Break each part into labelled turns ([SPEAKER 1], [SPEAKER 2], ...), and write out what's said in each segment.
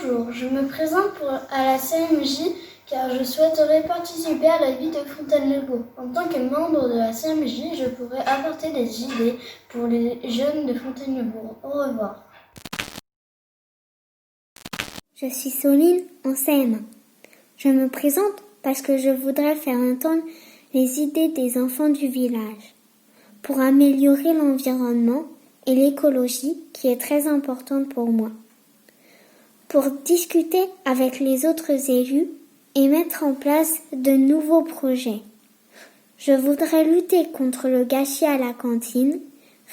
[SPEAKER 1] Bonjour, je me présente à la CMJ car je souhaiterais participer à la vie de Fontaine-le-Beau. En tant que membre de la CMJ, je pourrais apporter des idées pour les jeunes de Fontaine-le-Beau. Au revoir.
[SPEAKER 2] Je suis Soline en CM1. Je me présente parce que je voudrais faire entendre les idées des enfants du village pour améliorer l'environnement et l'écologie qui est très importante pour moi. Pour discuter avec les autres élus et mettre en place de nouveaux projets. Je voudrais lutter contre le gâchis à la cantine,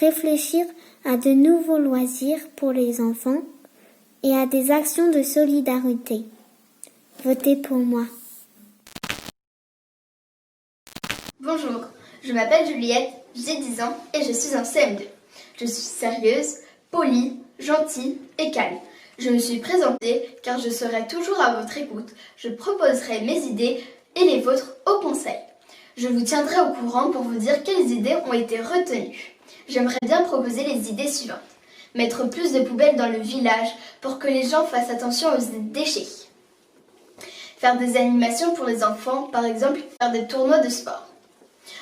[SPEAKER 2] réfléchir à de nouveaux loisirs pour les enfants et à des actions de solidarité. Votez pour moi.
[SPEAKER 3] Bonjour, je m'appelle Juliette, j'ai 10 ans et je suis en CM2. Je suis sérieuse, polie, gentille et calme. Je me suis présentée car je serai toujours à votre écoute. Je proposerai mes idées et les vôtres au conseil. Je vous tiendrai au courant pour vous dire quelles idées ont été retenues. J'aimerais bien proposer les idées suivantes. Mettre plus de poubelles dans le village pour que les gens fassent attention aux déchets. Faire des animations pour les enfants, par exemple faire des tournois de sport.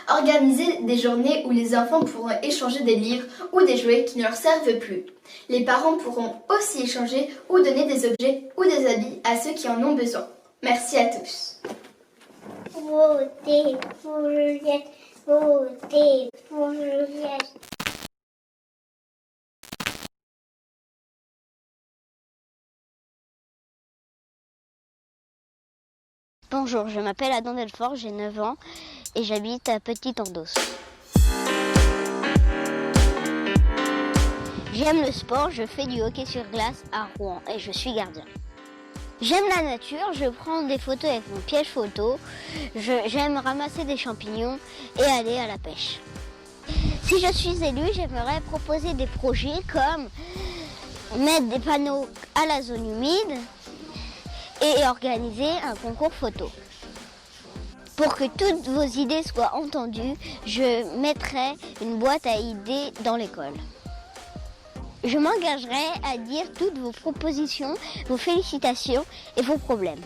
[SPEAKER 3] Organiser des journées où les enfants pourront échanger des livres ou des jouets qui ne leur servent plus. Les parents pourront aussi échanger ou donner des objets ou des habits à ceux qui en ont besoin. Merci à tous.
[SPEAKER 2] Votez pour Juliette, votez pour Juliette.
[SPEAKER 4] Bonjour, je m'appelle Adam Delfort, j'ai 9 ans et j'habite à Petit-Endos. J'aime le sport, je fais du hockey sur glace à Rouen et je suis gardien. J'aime la nature, je prends des photos avec mon piège photo, j'aime ramasser des champignons et aller à la pêche. Si je suis élue, j'aimerais proposer des projets comme mettre des panneaux à la zone humide et organiser un concours photo. Pour que toutes vos idées soient entendues, je mettrai une boîte à idées dans l'école. Je m'engagerai à dire toutes vos propositions, vos félicitations et vos problèmes.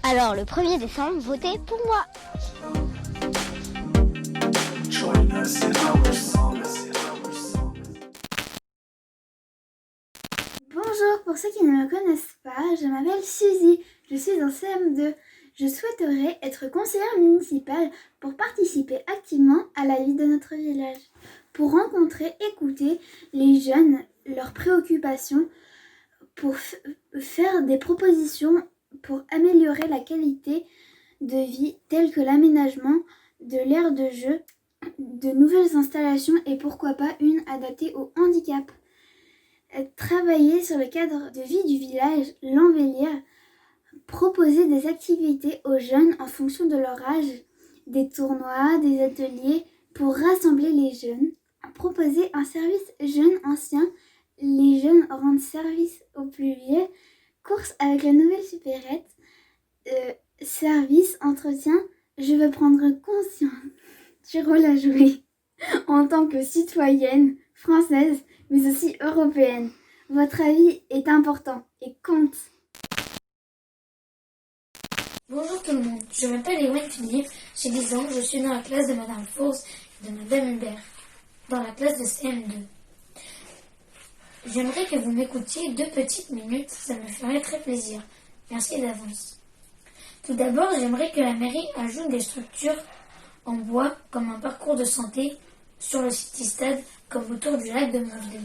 [SPEAKER 4] Alors le 1er décembre, votez pour moi.
[SPEAKER 5] Bonjour, pour ceux qui ne me connaissent pas, je m'appelle Suzy, je suis en CM2. Je souhaiterais être conseillère municipale pour participer activement à la vie de notre village, pour rencontrer, écouter les jeunes, leurs préoccupations, pour faire des propositions pour améliorer la qualité de vie telle que l'aménagement de l'aire de jeu, de nouvelles installations et pourquoi pas une adaptée au handicap. Travailler sur le cadre de vie du village, l'embellir, proposer des activités aux jeunes en fonction de leur âge, des tournois, des ateliers pour rassembler les jeunes, proposer un service jeune-ancien, les jeunes rendent service aux plus vieux, course avec la nouvelle supérette, service, entretien, je veux prendre conscience du rôle à jouer en tant que citoyenne française, mais aussi européenne. Votre avis est important et compte.
[SPEAKER 6] Bonjour tout le monde, je m'appelle Ewen Philippe, j'ai 10 ans, je suis dans la classe de Madame Fausse et de Madame Hubert, dans la classe de CM2. J'aimerais que vous m'écoutiez 2 petites minutes, ça me ferait très plaisir. Merci d'avance. Tout d'abord, j'aimerais que la mairie ajoute des structures en bois comme un parcours de santé sur le city-stade comme autour du lac de Montgelée.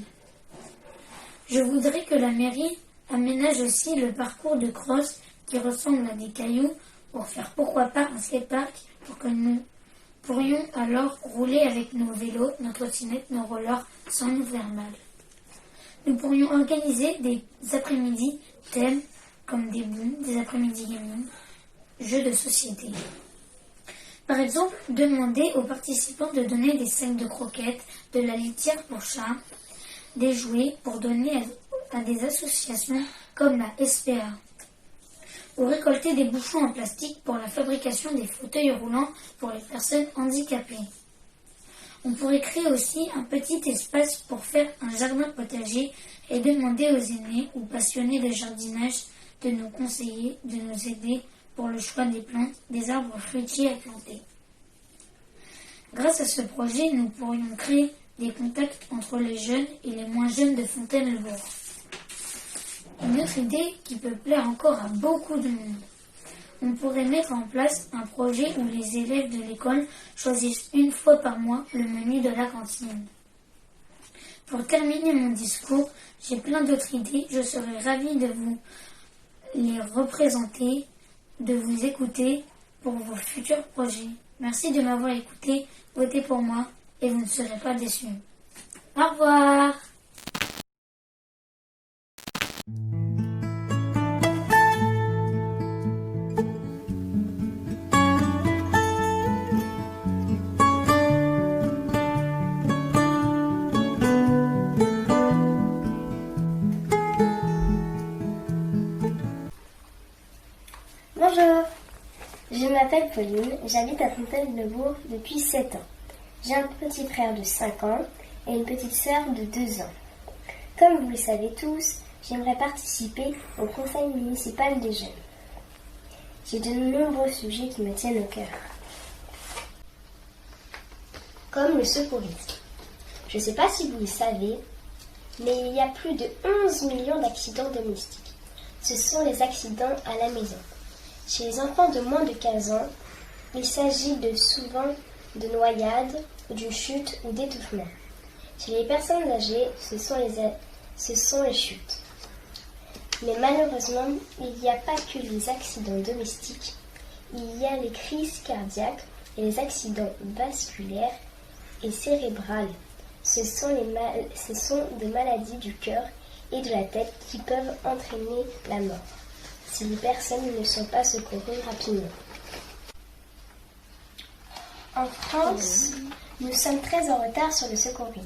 [SPEAKER 6] Je voudrais que la mairie aménage aussi le parcours de cross qui ressemble à des cailloux pour faire pourquoi pas un skatepark pour que nous pourrions alors rouler avec nos vélos, nos trottinettes, nos rollers sans nous faire mal. Nous pourrions organiser des après-midi thèmes comme des booms, des après-midi gaming, jeux de société. Par exemple, demander aux participants de donner des sacs de croquettes, de la litière pour chats, des jouets pour donner à des associations comme la SPA. Ou récolter des bouchons en plastique pour la fabrication des fauteuils roulants pour les personnes handicapées. On pourrait créer aussi un petit espace pour faire un jardin potager et demander aux aînés ou passionnés de jardinage de nous conseiller, de nous aider pour le choix des plantes, des arbres fruitiers à planter. Grâce à ce projet, nous pourrions créer des contacts entre les jeunes et les moins jeunes de Fontaine-le-Bourg. Une autre idée qui peut plaire encore à beaucoup de monde. On pourrait mettre en place un projet où les élèves de l'école choisissent une fois par mois le menu de la cantine. Pour terminer mon discours, j'ai plein d'autres idées. Je serais ravie de vous les représenter, de vous écouter pour vos futurs projets. Merci de m'avoir écouté, votez pour moi et vous ne serez pas déçus. Au revoir!
[SPEAKER 7] Bonjour, je m'appelle Pauline, j'habite à Fontaine-le-Bourg depuis 7 ans. J'ai un petit frère de 5 ans et une petite sœur de 2 ans. Comme vous le savez tous, j'aimerais participer au conseil municipal des jeunes. J'ai de nombreux sujets qui me tiennent au cœur. Comme le secourisme. Je ne sais pas si vous le savez, mais il y a plus de 11 millions d'accidents domestiques. Ce sont les accidents à la maison. Chez les enfants de moins de 15 ans, il s'agit souvent de noyades, d'une chute ou d'étouffement. Chez les personnes âgées, ce sont les chutes. Mais malheureusement, il n'y a pas que les accidents domestiques. Il y a les crises cardiaques et les accidents vasculaires et cérébrales. Ce sont des maladies du cœur et de la tête qui peuvent entraîner la mort si les personnes ne sont pas secourues rapidement. En France, nous sommes très en retard sur le secourisme.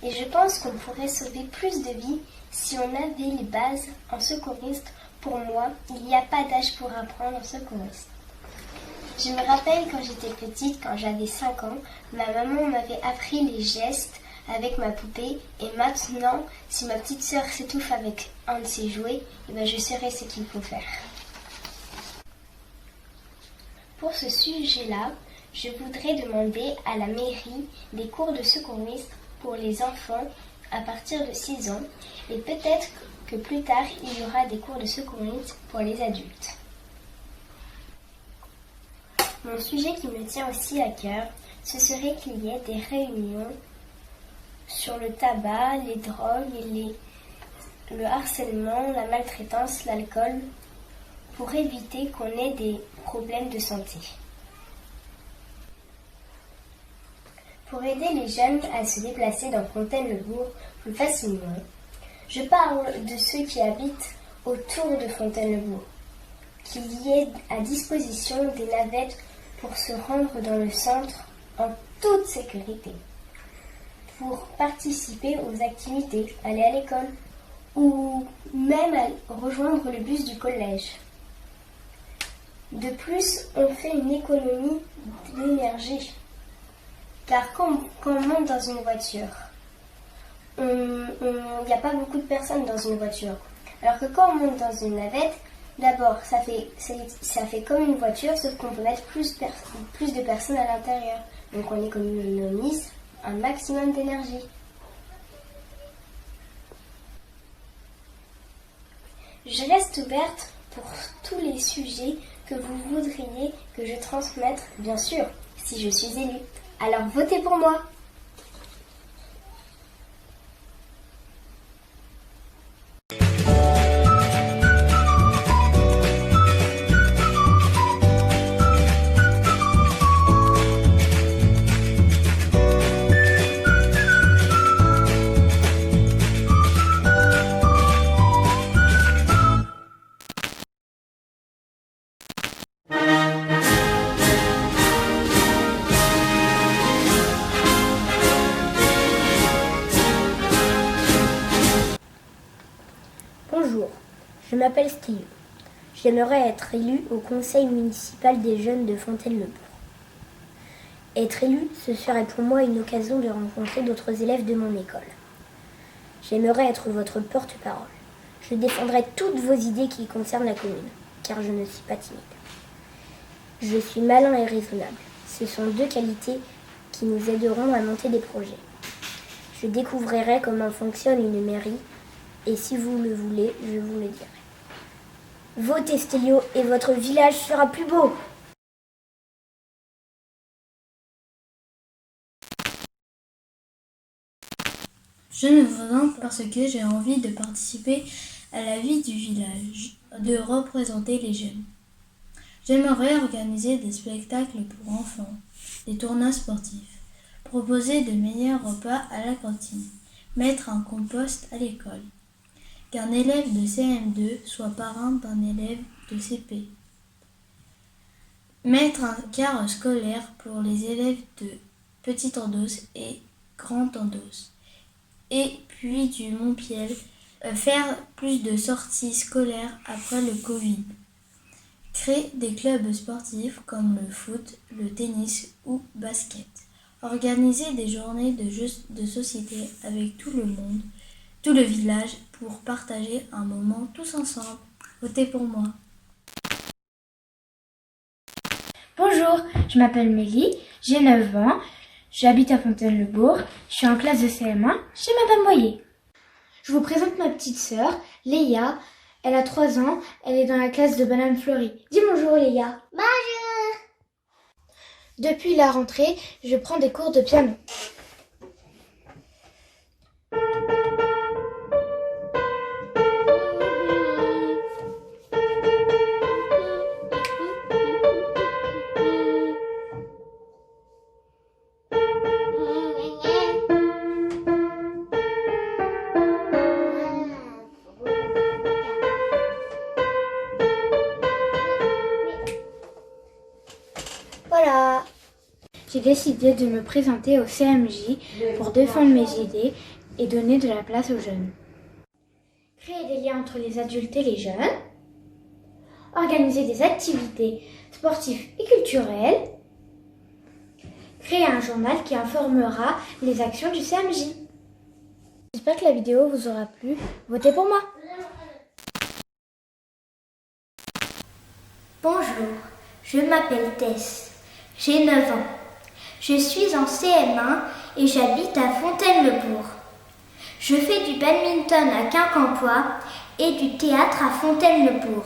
[SPEAKER 7] Et je pense qu'on pourrait sauver plus de vies si on avait les bases en secourisme. Pour moi, il n'y a pas d'âge pour apprendre en secourisme. Je me rappelle quand j'étais petite, quand j'avais 5 ans, ma maman m'avait appris les gestes avec ma poupée. Et maintenant, si ma petite sœur s'étouffe avec un de ses jouets, je saurai ce qu'il faut faire. Pour ce sujet-là, je voudrais demander à la mairie des cours de secourisme pour les enfants à partir de 6 ans et peut-être que plus tard il y aura des cours de secourisme pour les adultes. Mon sujet qui me tient aussi à cœur, ce serait qu'il y ait des réunions sur le tabac, les drogues, le harcèlement, la maltraitance, l'alcool, pour éviter qu'on ait des problèmes de santé. Pour aider les jeunes à se déplacer dans Fontaine-le-Bourg plus facilement, je parle de ceux qui habitent autour de Fontaine-le-Bourg, qu'il y ait à disposition des navettes pour se rendre dans le centre en toute sécurité, pour participer aux activités, aller à l'école ou même rejoindre le bus du collège. De plus, on fait une économie d'énergie. Car quand on monte dans une voiture, il n'y a pas beaucoup de personnes dans une voiture. Alors que quand on monte dans une navette, d'abord, ça fait comme une voiture, sauf qu'on peut mettre plus de personnes à l'intérieur. Donc on économise un maximum d'énergie. Je reste ouverte pour tous les sujets que vous voudriez que je transmette, bien sûr, si je suis élue. Alors votez pour moi!
[SPEAKER 8] Bonjour, je m'appelle Steve. J'aimerais être élu au conseil municipal des jeunes de Fontaine-le-Bourg.
[SPEAKER 7] Être élu, ce serait pour moi une occasion de rencontrer d'autres élèves de mon école. J'aimerais être votre porte-parole. Je défendrai toutes vos idées qui concernent la commune, car je ne suis pas timide. Je suis malin et raisonnable. Ce sont deux qualités qui nous aideront à monter des projets. Je découvrirai comment fonctionne une mairie et si vous le voulez, je vous le dirai. Votez Stelio et votre village sera plus beau.
[SPEAKER 6] Je me présente parce que j'ai envie de participer à la vie du village, de représenter les jeunes. J'aimerais organiser des spectacles pour enfants, des tournois sportifs, proposer de meilleurs repas à la cantine, mettre un compost à l'école, qu'un élève de CM2 soit parrain d'un élève de CP, mettre un car scolaire pour les élèves de Petite Endos et Grande Endos, et puis du Montpiel, faire plus de sorties scolaires après le Covid, créer des clubs sportifs comme le foot, le tennis ou basket, organiser des journées de jeux de société avec tout le monde, tout le village pour partager un moment tous ensemble. Votez pour moi.
[SPEAKER 8] Bonjour, je m'appelle Mélie, j'ai 9 ans, j'habite à Fontaine-le-Bourg, je suis en classe de CM1 chez Madame Boyer. Je vous présente ma petite sœur, Léa, elle a 3 ans, elle est dans la classe de Madame Fleury. Dis bonjour Léa.
[SPEAKER 2] Bonjour.
[SPEAKER 8] Depuis la rentrée, je prends des cours de piano.
[SPEAKER 2] Voilà.
[SPEAKER 8] J'ai décidé de me présenter au CMJ pour défendre mes idées et donner de la place aux jeunes. Créer des liens entre les adultes et les jeunes. Organiser des activités sportives et culturelles. Créer un journal qui informera les actions du CMJ. J'espère que la vidéo vous aura plu. Votez pour moi.
[SPEAKER 2] Bonjour, je m'appelle Tess. J'ai 9 ans. Je suis en CM1 et j'habite à Fontaine-le-Bourg. Je fais du badminton à Quincampoix et du théâtre à Fontaine-le-Bourg.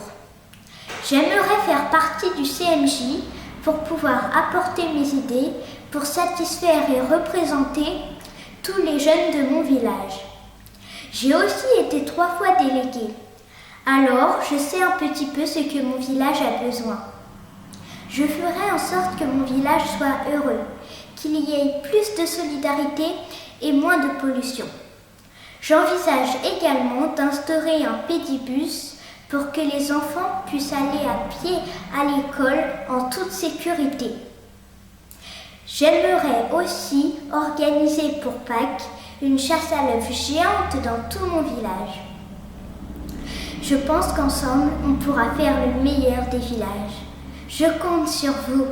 [SPEAKER 2] J'aimerais faire partie du CMJ pour pouvoir apporter mes idées pour satisfaire et représenter tous les jeunes de mon village. J'ai aussi été 3 fois déléguée. Alors, je sais un petit peu ce que mon village a besoin. Je ferai en sorte que mon village soit heureux, qu'il y ait plus de solidarité et moins de pollution. J'envisage également d'instaurer un pédibus pour que les enfants puissent aller à pied à l'école en toute sécurité. J'aimerais aussi organiser pour Pâques une chasse à l'œuf géante dans tout mon village. Je pense qu'ensemble, on pourra faire le meilleur des villages. Je compte sur vous.